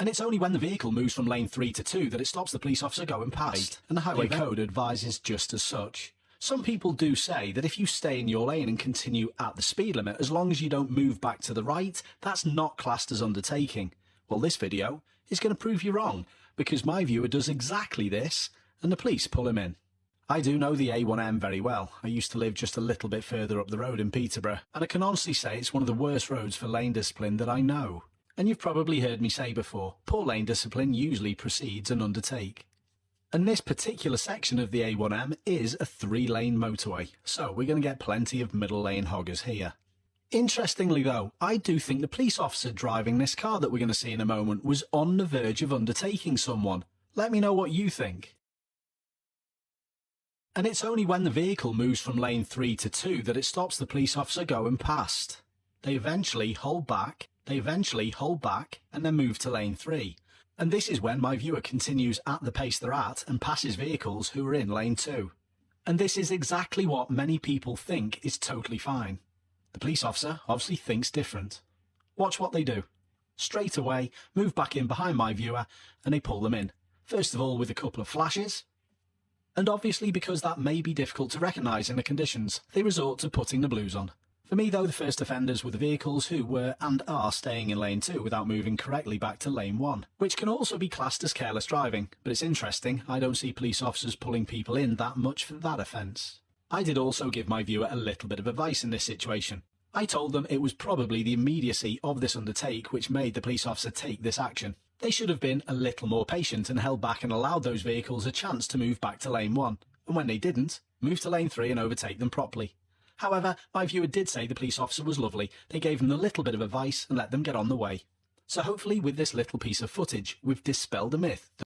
And it's only when the vehicle moves from lane 3 to 2 that it stops the police officer going past, and the highway code advises just as such. Some people do say that if you stay in your lane and continue at the speed limit, as long as you don't move back to the right, that's not classed as undertaking. Well, this video is going to prove you wrong, because my viewer does exactly this, and the police pull him in. I do know the A1M very well. I used to live just a little bit further up the road in Peterborough, and I can honestly say it's one of the worst roads for lane discipline that I know. And you've probably heard me say before, poor lane discipline usually precedes an undertake. And this particular section of the A1M is a 3-lane motorway, so we're going to get plenty of middle lane hoggers here. Interestingly though, I do think the police officer driving this car that we're going to see in a moment was on the verge of undertaking someone. Let me know what you think. And it's only when the vehicle moves from lane 3 to 2 that it stops the police officer going past. They eventually hold back, and then move to lane 3. And this is when my viewer continues at the pace they're at and passes vehicles who are in lane 2. And this is exactly what many people think is totally fine. The police officer obviously thinks different. Watch what they do. Straight away, move back in behind my viewer, and they pull them in. First of all with a couple of flashes. And obviously because that may be difficult to recognise in the conditions, they resort to putting the blues on. For me though, the first offenders were the vehicles who were and are staying in lane 2 without moving correctly back to lane 1, which can also be classed as careless driving, but it's interesting, I don't see police officers pulling people in that much for that offence. I did also give my viewer a little bit of advice in this situation. I told them it was probably the immediacy of this undertake which made the police officer take this action. They should have been a little more patient and held back and allowed those vehicles a chance to move back to lane 1, and when they didn't, move to lane 3 and overtake them properly. However, my viewer did say the police officer was lovely. They gave them a little bit of advice and let them get on the way. So hopefully with this little piece of footage, we've dispelled a myth